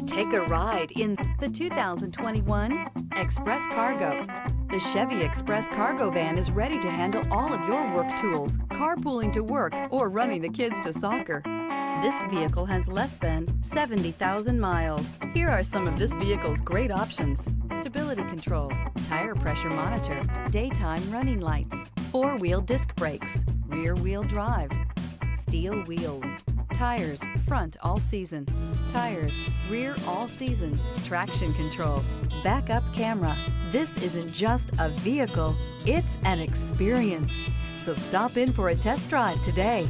Take a ride in the 2021 Express Cargo. The Chevy Express Cargo van is ready to handle all of your work tools, carpooling to work, or running the kids to soccer. This vehicle has less than 70,000 miles. Here are some of this vehicle's great options: stability control, tire pressure monitor, daytime running lights, four-wheel disc brakes, rear-wheel drive, steel wheels, tires front all season, tires rear all season, traction control, backup camera. This isn't just a vehicle, it's an experience. So stop in for a test drive today.